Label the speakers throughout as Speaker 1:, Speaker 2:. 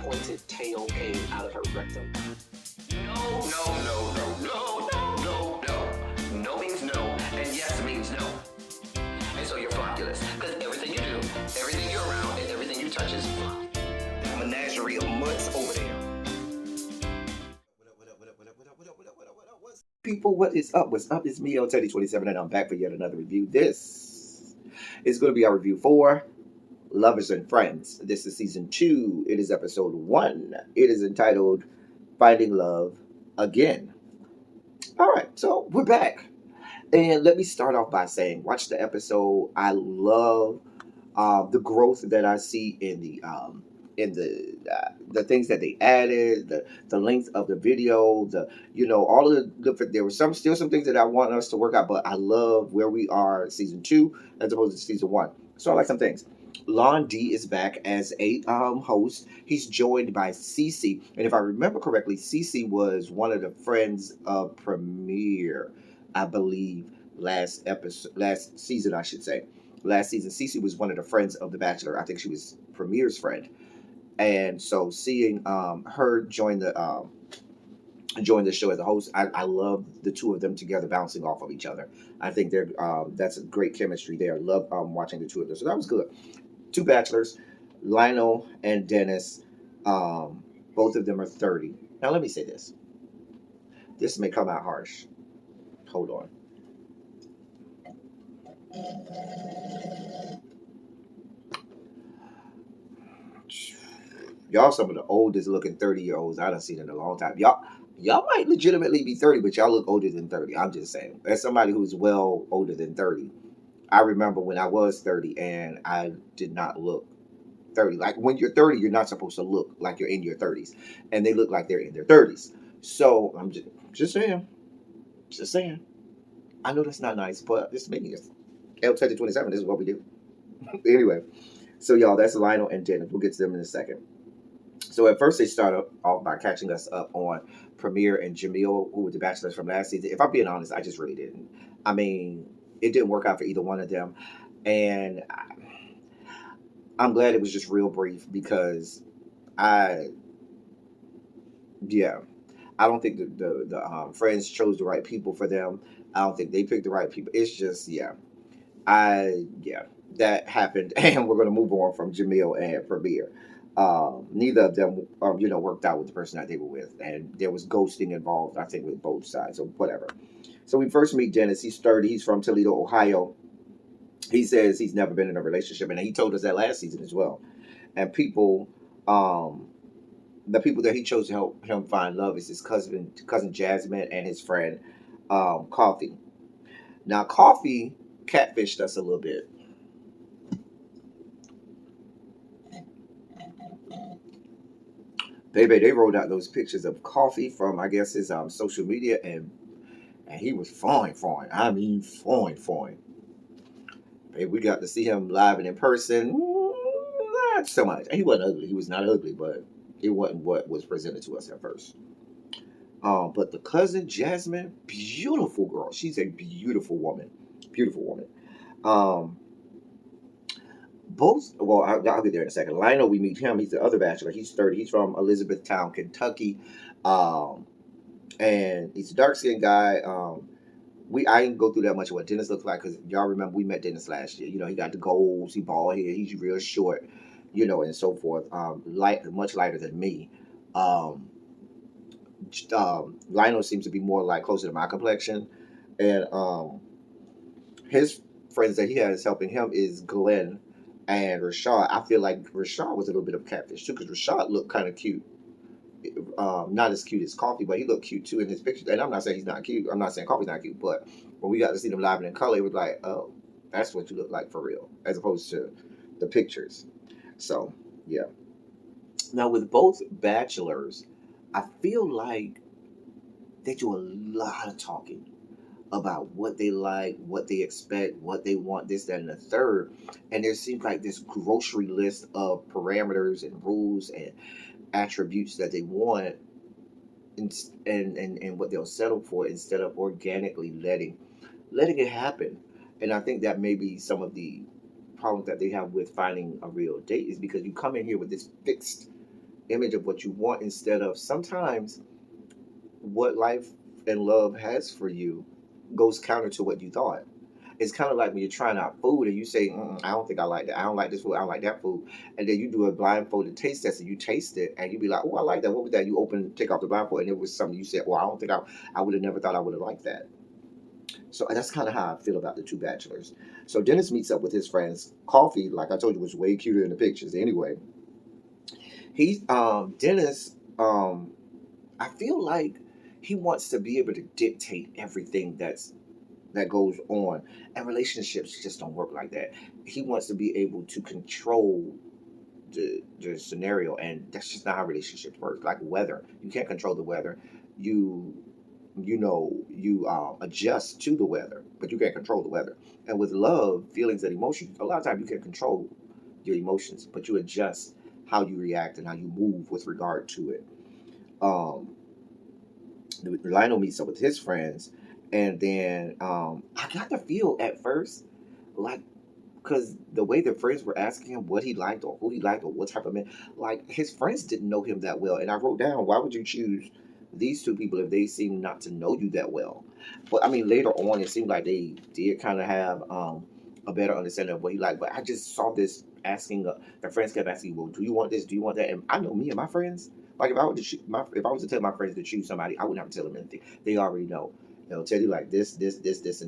Speaker 1: pointed tail came out of her rectum.
Speaker 2: No, no, no, no, no, no, no, no. No means no, and yes means no. And so you're flocculous, because everything you do, everything you're around, and everything you touch is flop. Menagerie of mutts over there.
Speaker 3: What's up, people? What is up? What's up? It's me, Teddy27, and I'm back for yet another review. This is going to be our review for Lovers and Friends. This is season 2. It is episode 1. It is entitled Finding Love Again. All right, so we're back. And let me start off by saying, watch the episode. I love the growth that I see in the things that they added, the length of the video, all of the different. There were still some things that I want us to work out, but I love where we are season 2 as opposed to season 1. So I like some things. Lon D is back as a host. He's joined by Cece, and if I remember correctly, Cece was one of the friends of Premiere, I believe, last season, I should say. Last season, Cece was one of the friends of The Bachelor. I think she was Premier's friend, and so seeing her join the show as a host, I love the two of them together bouncing off of each other. I think that's a great chemistry there. Love watching the two of them. So that was good. Two bachelors, Lionel and Dennis. Both of them are 30. Now let me say this. This may come out harsh. Hold on. Y'all some of the oldest looking 30-year-olds I done seen in a long time. Y'all might legitimately be 30, but y'all look older than 30. I'm just saying. As somebody who's well older than 30, I remember when I was 30 and I did not look 30. Like when you're 30, you're not supposed to look like you're in your 30s. And they look like they're in their 30s. So I'm just saying. Just saying. I know that's not nice, but this is making us L27. This is what we do. Anyway. So y'all, that's Lionel and Dennis. We'll get to them in a second. So at first they start off by catching us up on Premier and Jamil, who were the bachelors from last season. If I'm being honest, I just really didn't. I mean, it didn't work out for either one of them. And I'm glad it was just real brief because I don't think the friends chose the right people for them. I don't think they picked the right people. It's just, that happened. And we're going to move on from Jamil and Premier. Neither of them, worked out with the person that they were with. And there was ghosting involved, I think, with both sides. So whatever. So we first meet Dennis. He's 30. He's from Toledo, Ohio. He says he's never been in a relationship. And he told us that last season as well. And the people that he chose to help him find love is his cousin Jasmine and his friend, Coffee. Now, Coffee catfished us a little bit. Baby, they rolled out those pictures of Coffee from, I guess, his social media, and he was fine. I mean, fine. Baby, we got to see him live and in person. Not so much. He wasn't ugly. He was not ugly, but it wasn't what was presented to us at first. But the cousin, Jasmine, beautiful girl. She's a beautiful woman. Beautiful woman. I'll get there in a second. Lionel, we meet him. He's the other bachelor. He's 30. He's from Elizabethtown, Kentucky. And he's a dark-skinned guy. I didn't go through that much of what Dennis looks like because y'all remember we met Dennis last year. He got the goals. He bald head. He's real short, and so forth. Much lighter than me. Lionel seems to be more like closer to my complexion, and his friends that he has helping him is Glenn and Rashad. I feel like Rashad was a little bit of catfish too because Rashad looked kind of cute. Not as cute as Coffee, but he looked cute too in his pictures. And I'm not saying he's not cute. I'm not saying Coffee's not cute, but when we got to see them live and in color, it was like, oh, that's what you look like for real, as opposed to the pictures. So, yeah. Now, with both bachelors, I feel like they do a lot of talking about what they like, what they expect, what they want, this, that, and the third. And there seems like this grocery list of parameters and rules and attributes that they want and what they'll settle for instead of organically letting it happen. And I think that may be some of the problems that they have with finding a real date is because you come in here with this fixed image of what you want instead of sometimes what life and love has for you goes counter to what you thought. It's kind of like when you're trying out food and you say, I don't think I like that. I don't like this food. I don't like that food. And then you do a blindfolded taste test and you taste it and you be like, oh, I like that. What was that? You take off the blindfold and it was something you said, well, I don't think I would have never thought I would have liked that. So that's kind of how I feel about the two bachelors. So Dennis meets up with his friends. Coffee, like I told you, was way cuter in the pictures. Anyway, Dennis, I feel like he wants to be able to dictate everything that goes on, and relationships just don't work like that. He wants to be able to control the scenario, and that's just not how relationships work. Like weather, you can't control the weather. You you adjust to the weather, but you can't control the weather. And with love, feelings, and emotions, a lot of times you can control your emotions, but you adjust how you react and how you move with regard to it. Um, Lionel meets up with his friends, and then I got the feel at first, like, because the way the friends were asking him what he liked or who he liked or what type of man, like his friends didn't know him that well. And I wrote down, why would you choose these two people if they seem not to know you that well? But I mean, later on, it seemed like they did kind of have a better understanding of what he liked. But I just saw this asking, the friends kept asking, well, do you want this? Do you want that? And I know me and my friends. Like if I were to if I was to tell my friends to choose somebody, I wouldn't have to tell them anything. They already know. They'll tell you like this, and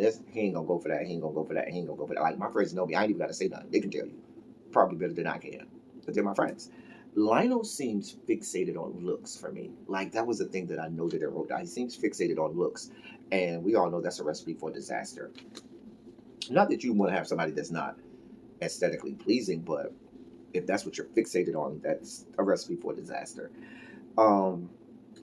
Speaker 3: this. He ain't gonna go for that. He ain't gonna go for that. He ain't gonna go for that. Like my friends know me. I ain't even gotta say nothing. They can tell you probably better than I can. But they're my friends. Lionel seems fixated on looks for me. Like that was the thing that I noted and wrote down. He seems fixated on looks, and we all know that's a recipe for disaster. Not that you want to have somebody that's not aesthetically pleasing, but if that's what you're fixated on, that's a recipe for disaster. Um,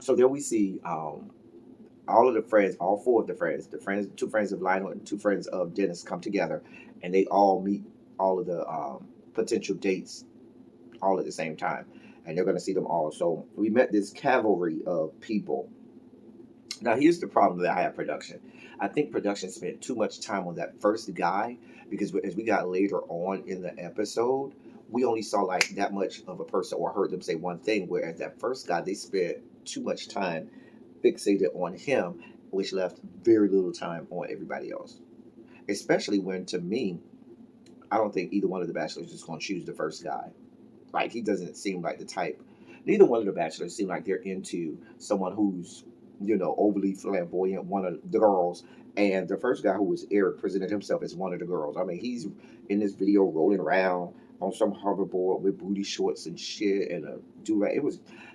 Speaker 3: so there we see all of the friends, all four of the friends, two friends of Lionel and two friends of Dennis come together, and they all meet all of the potential dates all at the same time, and they're going to see them all. So we met this cavalry of people. Now here's the problem that I have production. I think production spent too much time on that first guy because as we got later on in the episode, we only saw like that much of a person or heard them say one thing, whereas that first guy they spent too much time fixated on him, which left very little time on everybody else. Especially when, to me, I don't think either one of the bachelors is going to choose the first guy. Like, he doesn't seem like the type. Neither one of the bachelors seem like they're into someone who's, overly flamboyant, one of the girls. And the first guy, who was Eric, presented himself as one of the girls. I mean, he's in this video rolling around on some hoverboard with booty shorts and shit and a do-rag.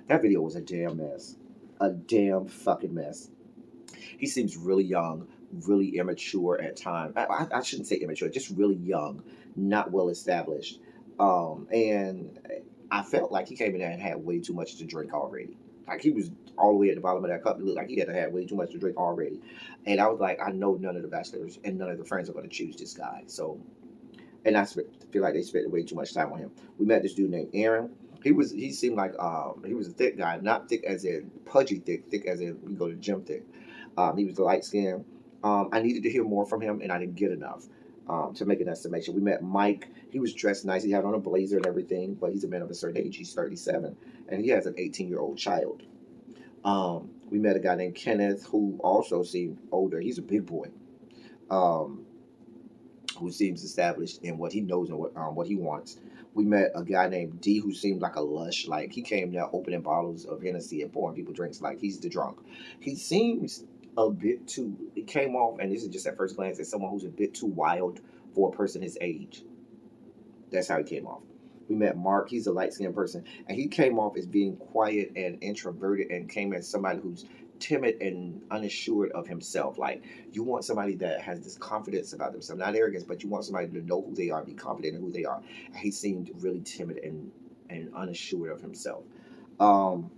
Speaker 3: That video was a damn mess. A damn fucking mess. He seems really young, really immature at times. I shouldn't say immature, just really young, not well established. And I felt like he came in there and had way too much to drink already. Like he was all the way at the bottom of that cup. It looked like he had to have way too much to drink already. And I was like, I know none of the bachelors and none of the friends are going to choose this guy. So, and feel like they spent way too much time on him. We met this dude named Aaron. He seemed like he was a thick guy, not thick as in pudgy thick, thick as in we go to gym thick. He was light skinned. I needed to hear more from him, and I didn't get enough to make an estimation. We met Mike. He was dressed nice. He had on a blazer and everything, but he's a man of a certain age. He's 37, and he has an 18-year-old child. We met a guy named Kenneth, who also seemed older. He's a big boy, who seems established in what he knows and what he wants. We met a guy named D, who seemed like a lush. Like he came there opening bottles of Hennessy and pouring people drinks. Like he's the drunk. He seems a bit too. It came off, and this is just at first glance, as someone who's a bit too wild for a person his age. That's how he came off. We met Mark. He's a light skinned person, and he came off as being quiet and introverted, and came as somebody who's timid and unassured of himself. Like you want somebody that has this confidence about themselves, not arrogance, but you want somebody to know who they are, be confident in who they are. And he seemed really timid and unassured of himself. Um,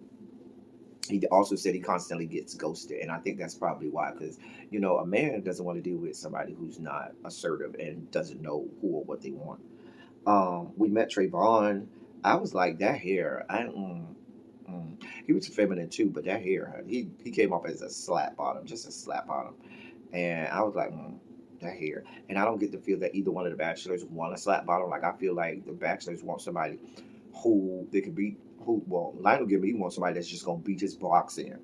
Speaker 3: he also said he constantly gets ghosted, and I think that's probably why, because a man doesn't want to deal with somebody who's not assertive and doesn't know who or what they want. We met Trayvon. I was like, that hair. He was feminine too, but that hair, he came off as a slap bottom, just a slap bottom, and I was like, that hair. And I don't get the feel that either one of the bachelors want a slap bottom. Like I feel like the bachelors want somebody who they could beat. Who well, Lionel give me he wants somebody that's just gonna beat his box in,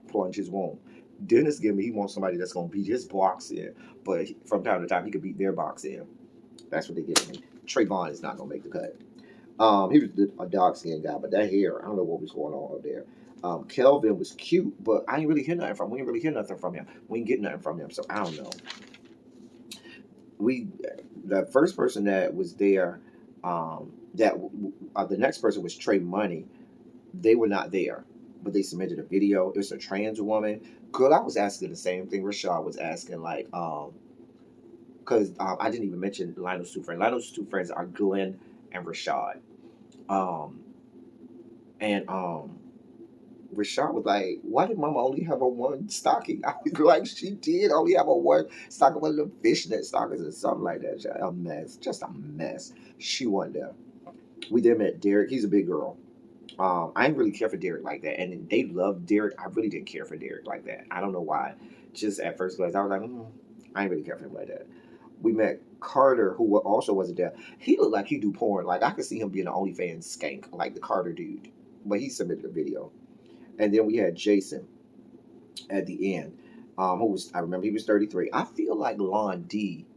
Speaker 3: plunge his wound. Dennis give me he wants somebody that's gonna beat his box in, but from time to time he could beat their box in. That's what they give me. Trayvon is not gonna make the cut. He was a dark skinned guy, but that hair, I don't know what was going on up there. Kelvin was cute, but I ain't really hear nothing from him. We ain't really hear nothing from him. We ain't get nothing from him, so I don't know. The first person that was there, the next person was Trey Money. They were not there, but they submitted a video. It was a trans woman. Girl, I was asking the same thing Rashad was asking, like, because I didn't even mention Lionel's two friends. Lionel's two friends are Glenn and Rashad. Rashad was like, why did Mama only have a one stocking? I was like, she did only have a one stocking, one of them fishnet stockings or something like that. A mess. Just a mess. She wasn't there. We then met Derek. He's a big girl. I didn't really care for Derek like that. And they loved Derek. I really didn't care for Derek like that. I don't know why. Just at first glance, I was like, I didn't really care for him like that. We met Carter, who also wasn't there. He looked like he do porn. Like, I could see him being an OnlyFans skank, like the Carter dude. But he submitted a video. And then we had Jason at the end, I remember he was 33. I feel like Lon D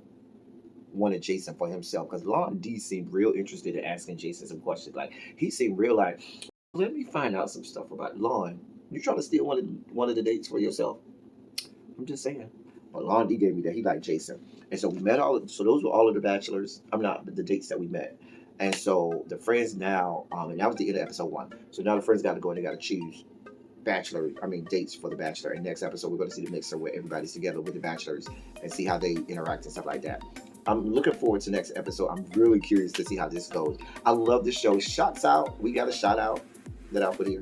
Speaker 3: wanted Jason for himself because Lon D seemed real interested in asking Jason some questions. Like, he seemed real like, let me find out some stuff about Lon. You trying to steal one of the dates for yourself? I'm just saying. But Lon D gave me that. He liked Jason. And so we met so those were all of the bachelors. I'm not the dates that we met. And so the friends now, and that was the end of episode 1. So now the friends got to go and they got to choose dates for the bachelor. And next episode, we're going to see the mixer where everybody's together with the bachelors and see how they interact and stuff like that. I'm looking forward to next episode. I'm really curious to see how this goes. I love the show. Shots out. We got a shout out that I'll put here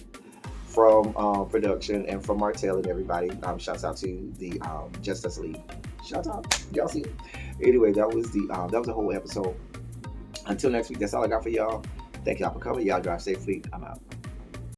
Speaker 3: from production and from Martell and everybody. Shouts out to the Justice League. Shout out. Y'all see it. Anyway, that was the whole episode. Until next week, that's all I got for y'all. Thank y'all for coming. Y'all drive safely. I'm out.